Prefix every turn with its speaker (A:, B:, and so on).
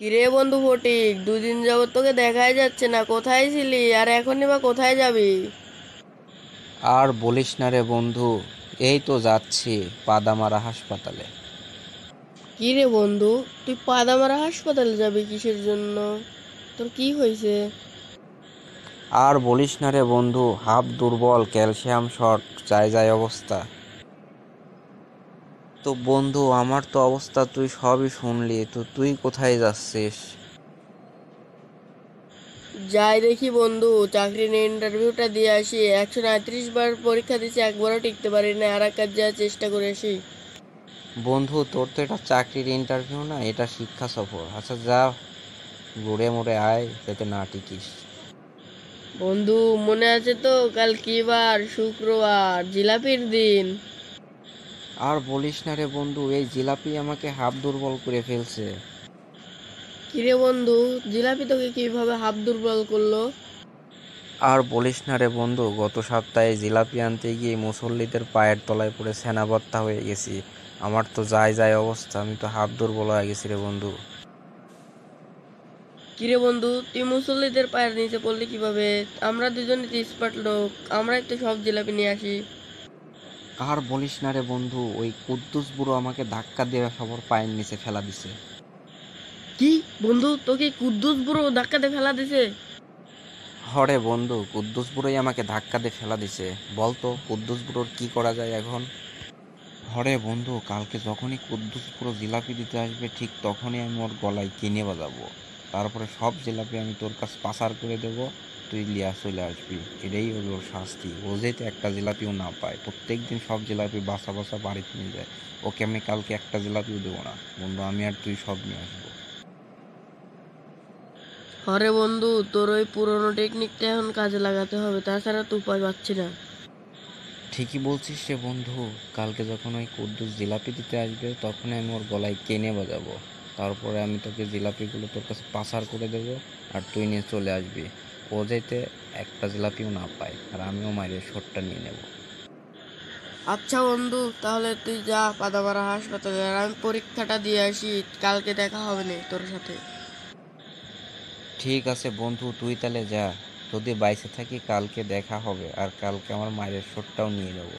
A: কিরে বন্ধু ফটিক, দুদিন যাবত তোকে দেখাই যাচ্ছে না। কোথায় ছিলি আর এখনই বা কোথায় যাবি?
B: আর বলিস না রে বন্ধু, এই তো যাচ্ছি পাদামারা হাসপাতালে।
A: কি রে বন্ধু, তুই পাদামারা হাসপাতালে যাবি কিসের জন্য? তোর কি হয়েছে?
B: আর বলিস না রে বন্ধু, হাফ দুর্বল, ক্যালসিয়াম শর্ট, যায় যায় অবস্থা। তো বন্ধু, আমার তো অবস্থা তুই সবই শুনলি, তো তুই কোথায় যাচ্ছিস?
A: যাই দেখি বন্ধু, চাকরির ইন্টারভিউটা দিয়ে আসি। 139 বার পরীক্ষা দিছি, একবারও টিকতে পারি না। আর এক কাজ যাওয়ার চেষ্টা করে আসি।
B: বন্ধু, তোর তো এটা চাকরির ইন্টারভিউ না, এটা শিক্ষা সফর। আচ্ছা যা, ঘুরে মুড়ে আয় যাতে না টিকিস।
A: বন্ধু, মনে আছে তো কাল কি বার? শুক্রবার, জিলাপির দিন।
B: আর বলিস না রে বন্ধু, এই জিলাপি আমাকে হাফ দুর্বল করে ফেলছে।
A: কিরে বন্ধু, জিলাপি তোকে কিভাবে হাফ দুর্বল করলো?
B: আর বলিস না রে বন্ধু, গত সপ্তাহে জিলাপি আনতে গিয়ে মুসল্লিদের পায়ের তলায় পড়ে সেনাবত্তা হয়ে গেছি। আমার তো যায় যায় অবস্থা, আমি তো হাফ দুর্বল হয়ে গেছি রে বন্ধু।
A: কিরে বন্ধু, তুই মুসল্লিদের পায়ের নিচে পড়লি কিভাবে? আমরা দুজনে তো স্পার্ট লোক, আমরাই তো সব জিলাপি নিয়ে আসি।
B: আর বলিস না রে বন্ধু, ওই কুদ্দুস বুড়ো আমাকে ধাক্কা দিয়ে সবার পায়ের নিচে ফেলা দিছে।
A: কি বন্ধু, তোকে কুদ্দুস বুড়ো ধাক্কাতে ফেলা দিছে?
B: হরে বন্ধু, কুদ্দুস বুড়োই আমাকে ধাক্কা দিয়ে ফেলা দিছে। বলতো কুদ্দুস বুড়োর কি করা যায় এখন? হরে বন্ধু, কালকে যখনই কুদ্দুস বুড়ো জিলাপি দিতে আসবে ঠিক তখনই আমি ওর গলায় কিনে বাজাবো। তারপরে সব জিলাপি আমি তোর কাছে পাচার করে দেবো, তুই লিয়া চলে আসবি। এটাই হবে ওর শাস্তি। ও যেতে একটা জিলাপিও না পায়, প্রত্যেকদিন সব জিলাপি বাসা বাসা বাড়িতে নিয়ে যায়। ওকে আমি কালকে একটা জিলাপিও দেবো না বন্ধু, আমি আর তুই সব নিয়ে আসবো।
A: আরে বন্ধু, তোর ওই পুরনো টেকনিকটা এখন কাজে লাগাতে হবে, তাছাড়া তো উপায় পাচ্ছি না।
B: ঠিকই বলছিস রে বন্ধু, কালকে যখন ওই কুদ্দুস জিলাপি দিতে আসবে তখনই আমি ওর গলায় কেনে বাজাবো। তারপরে আমি তোকে জিলাপিগুলো তোর কাছে পাচার করে দেবো, আর তুই নিয়ে চলে আসবি। ও যাইতে একটা জিলাপিও না পায়, আর আমিও মায়ের শটটা নিয়ে নেব।
A: আচ্ছা বন্ধু, তাহলে তুই যা পাদামারা হাসপাতালে, আর আমি পরীক্ষাটা দিয়ে আসি। কালকে দেখা হবে না তোর সাথে।
B: ঠিক আছে বন্ধু, তুই তাহলে যা। যদি বাইসে থাকি কালকে দেখা হবে, আর কালকে আমার মায়ের শটটাও নিয়ে নেব।